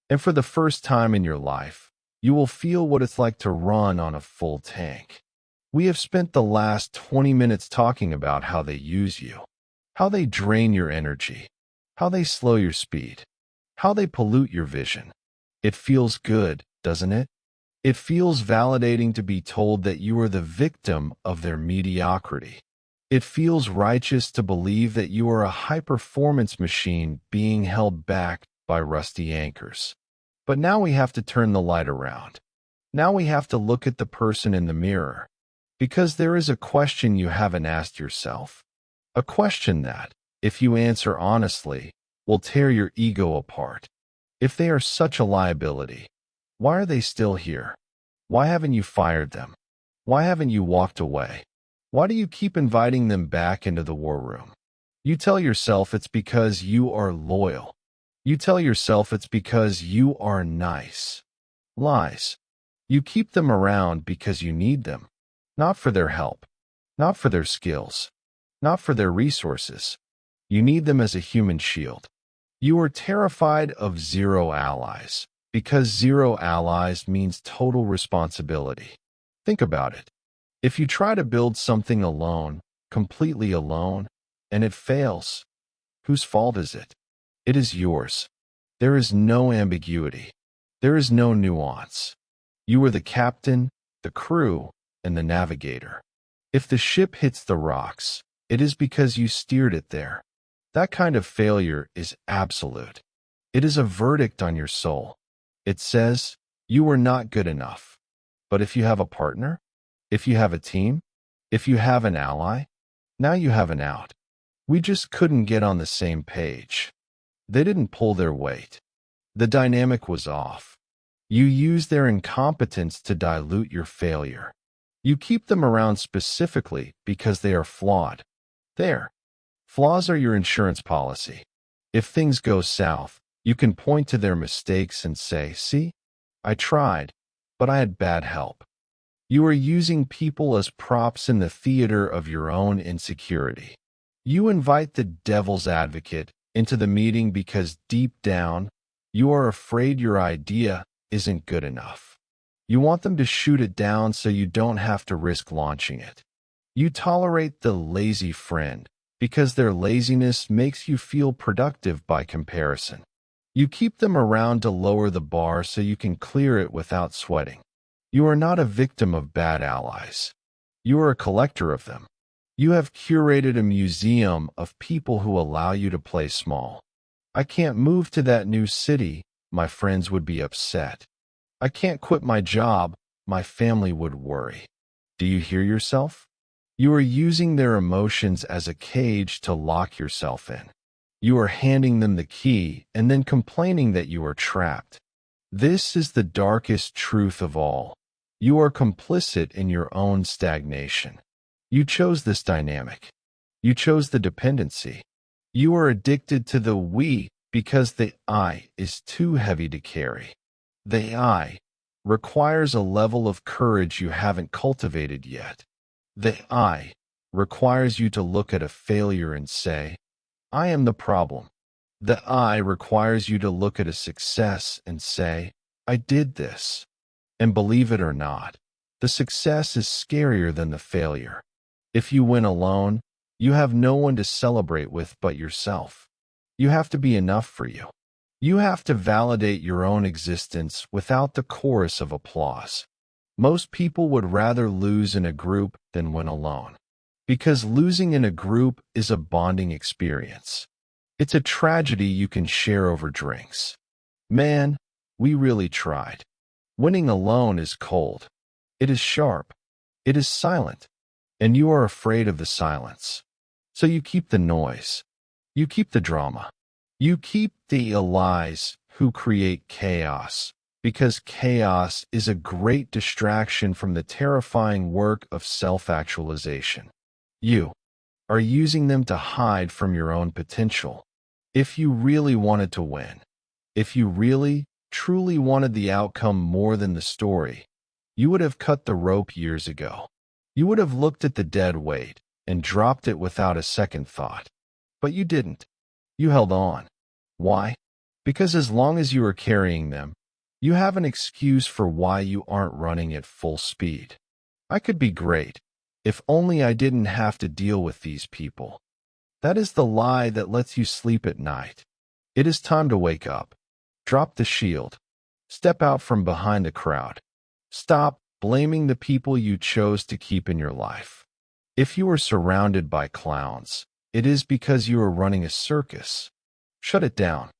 [SPEAKER 1] And for the first time in your life, you will feel what it's like to run on a full tank. We have spent the last 20 minutes talking about how they use you, how they drain your energy, how they slow your speed, how they pollute your vision. It feels good, doesn't it? It feels validating to be told that you are the victim of their mediocrity. It feels righteous to believe that you are a high-performance machine being held back by rusty anchors. But now we have to turn the light around. Now we have to look at the person in the mirror. Because there is a question you haven't asked yourself. A question that, if you answer honestly, will tear your ego apart. If they are such a liability, why are they still here? Why haven't you fired them? Why haven't you walked away? Why do you keep inviting them back into the war room? You tell yourself it's because you are loyal. You tell yourself it's because you are nice. Lies. You keep them around because you need them. Not for their help. Not for their skills. Not for their resources. You need them as a human shield. You are terrified of zero allies, because zero allies means total responsibility. Think about it. If you try to build something alone, completely alone, and it fails, whose fault is it? It is yours. There is no ambiguity. There is no nuance. You are the captain, the crew, and the navigator. If the ship hits the rocks, it is because you steered it there. That kind of failure is absolute. It is a verdict on your soul. It says, you were not good enough. But if you have a partner, if you have a team, if you have an ally, now you have an out. We just couldn't get on the same page. They didn't pull their weight. The dynamic was off. You use their incompetence to dilute your failure. You keep them around specifically because they are flawed. There. Flaws are your insurance policy. If things go south, you can point to their mistakes and say, see, I tried, but I had bad help. You are using people as props in the theater of your own insecurity. You invite the devil's advocate into the meeting because deep down, you are afraid your idea isn't good enough. You want them to shoot it down so you don't have to risk launching it. You tolerate the lazy friend because their laziness makes you feel productive by comparison. You keep them around to lower the bar so you can clear it without sweating. You are not a victim of bad allies. You are a collector of them. You have curated a museum of people who allow you to play small. I can't move to that new city, my friends would be upset. I can't quit my job, my family would worry. Do you hear yourself? You are using their emotions as a cage to lock yourself in. You are handing them the key and then complaining that you are trapped. This is the darkest truth of all. You are complicit in your own stagnation. You chose this dynamic. You chose the dependency. You are addicted to the we because the I is too heavy to carry. The I requires a level of courage you haven't cultivated yet. The I requires you to look at a failure and say, I am the problem. The I requires you to look at a success and say, I did this. And believe it or not, the success is scarier than the failure. If you win alone, you have no one to celebrate with but yourself. You have to be enough for you. You have to validate your own existence without the chorus of applause. Most people would rather lose in a group than win alone. Because losing in a group is a bonding experience. It's a tragedy you can share over drinks. Man, we really tried. Winning alone is cold. It is sharp. It is silent. And you are afraid of the silence. So you keep the noise. You keep the drama. You keep the lies who create chaos, because chaos is a great distraction from the terrifying work of self-actualization. You are using them to hide from your own potential. If you really wanted to win, if you really, truly wanted the outcome more than the story, you would have cut the rope years ago. You would have looked at the dead weight and dropped it without a second thought. But you didn't. You held on. Why? Because as long as you are carrying them, you have an excuse for why you aren't running at full speed. I could be great, if only I didn't have to deal with these people. That is the lie that lets you sleep at night. It is time to wake up. Drop the shield. Step out from behind the crowd. Stop blaming the people you chose to keep in your life. If you are surrounded by clowns, it is because you are running a circus. Shut it down.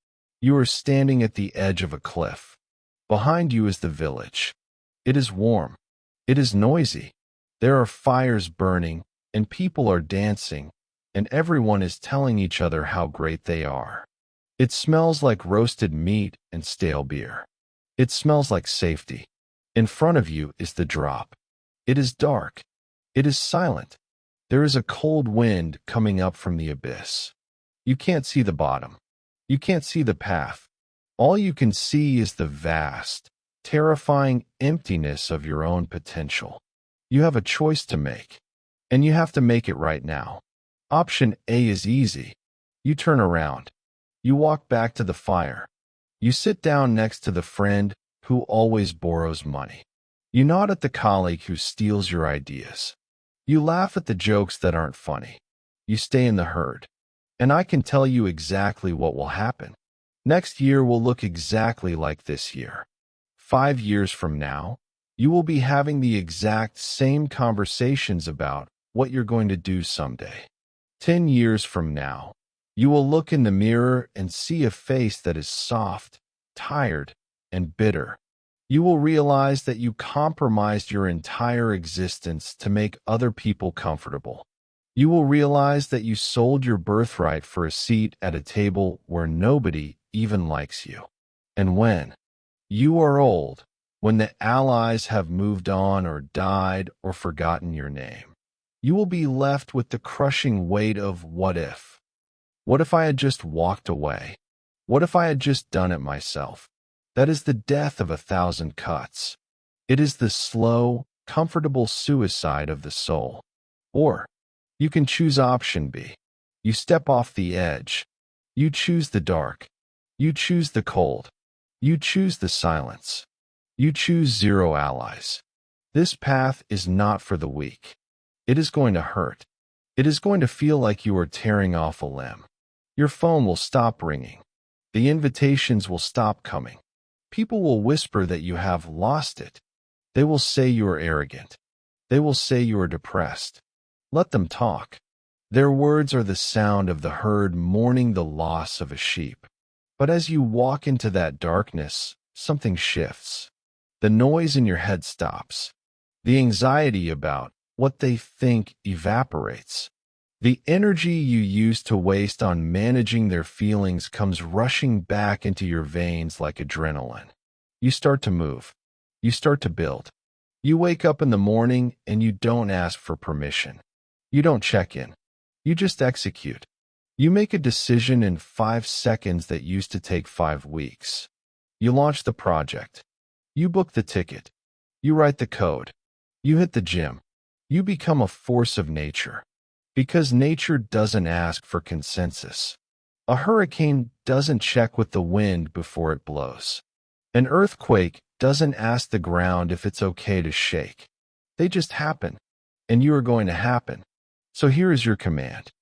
[SPEAKER 1] You are standing at the edge of a cliff. Behind you is the village. It is warm. It is noisy. There are fires burning, and people are dancing, and everyone is telling each other how great they are. It smells like roasted meat and stale beer. It smells like safety. In front of you is the drop. It is dark. It is silent. There is a cold wind coming up from the abyss. You can't see the bottom. You can't see the path. All you can see is the vast, terrifying emptiness of your own potential. You have a choice to make, and you have to make it right now. Option A is easy. You turn around. You walk back to the fire. You sit down next to the friend who always borrows money. You nod at the colleague who steals your ideas. You laugh at the jokes that aren't funny. You stay in the herd. And I can tell you exactly what will happen. Next year will look exactly like this year. 5 years from now, you will be having the exact same conversations about what you're going to do someday. 10 years from now, you will look in the mirror and see a face that is soft, tired, and bitter. You will realize that you compromised your entire existence to make other people comfortable. You will realize that you sold your birthright for a seat at a table where nobody even likes you. And when you are old, when the allies have moved on or died or forgotten your name, you will be left with the crushing weight of what if. What if I had just walked away? What if I had just done it myself? That is the death of 1,000 cuts. It is the slow, comfortable suicide of the soul. Or you can choose option B. You step off the edge. You choose the dark. You choose the cold. You choose the silence. You choose zero allies. This path is not for the weak. It is going to hurt. It is going to feel like you are tearing off a limb. Your phone will stop ringing. The invitations will stop coming. People will whisper that you have lost it. They will say you are arrogant. They will say you are depressed. Let them talk. Their words are the sound of the herd mourning the loss of a sheep. But as you walk into that darkness, something shifts. The noise in your head stops. The anxiety about what they think evaporates. The energy you used to waste on managing their feelings comes rushing back into your veins like adrenaline. You start to move. You start to build. You wake up in the morning and you don't ask for permission. You don't check in. You just execute. You make a decision in 5 seconds that used to take 5 weeks. You launch the project. You book the ticket. You write the code. You hit the gym. You become a force of nature. Because nature doesn't ask for consensus. A hurricane doesn't check with the wind before it blows. An earthquake doesn't ask the ground if it's okay to shake. They just happen, and you are going to happen. So here is your command.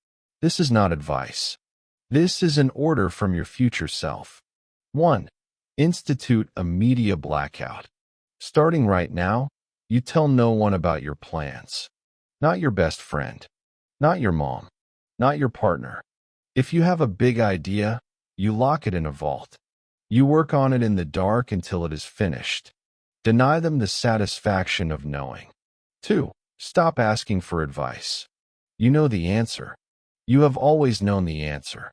[SPEAKER 1] This is not advice. This is an order from your future self. 1. Institute a media blackout. Starting right now, you tell no one about your plans. Not your best friend. Not your mom. Not your partner. If you have a big idea, you lock it in a vault. You work on it in the dark until it is finished. Deny them the satisfaction of knowing. 2. Stop asking for advice. You know the answer. You have always known the answer.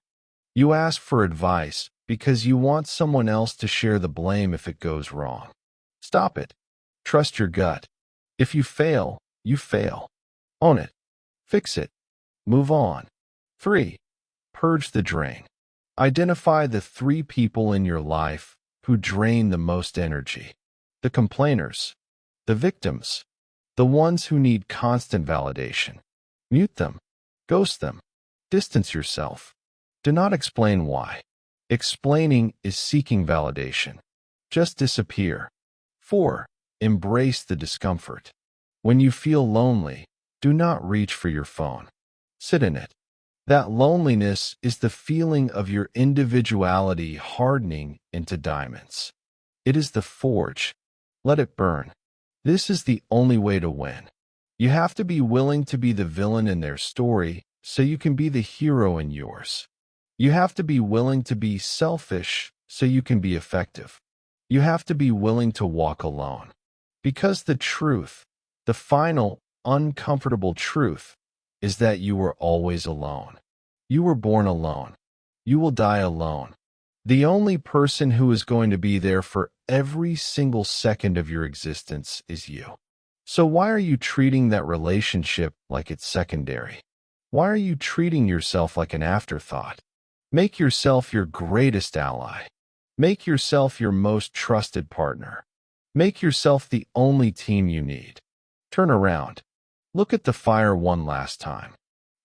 [SPEAKER 1] You ask for advice because you want someone else to share the blame if it goes wrong. Stop it. Trust your gut. If you fail, you fail. Own it. Fix it. Move on. 3. Purge the drain. Identify the 3 people in your life who drain the most energy. The complainers. The victims. The ones who need constant validation. Mute them. Ghost them. Distance yourself. Do not explain why. Explaining is seeking validation. Just disappear. 4. Embrace the discomfort. When you feel lonely, do not reach for your phone. Sit in it. That loneliness is the feeling of your individuality hardening into diamonds. It is the forge. Let it burn. This is the only way to win. You have to be willing to be the villain in their story so you can be the hero in yours. You have to be willing to be selfish so you can be effective. You have to be willing to walk alone. Because the truth, the final, uncomfortable truth, is that you were always alone. You were born alone. You will die alone. The only person who is going to be there for every single second of your existence is you. So why are you treating that relationship like it's secondary? Why are you treating yourself like an afterthought? Make yourself your greatest ally. Make yourself your most trusted partner. Make yourself the only team you need. Turn around. Look at the fire one last time.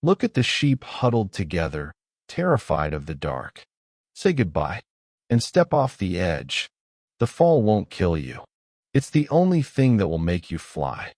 [SPEAKER 1] Look at the sheep huddled together, terrified of the dark. Say goodbye and step off the edge. The fall won't kill you. It's the only thing that will make you fly.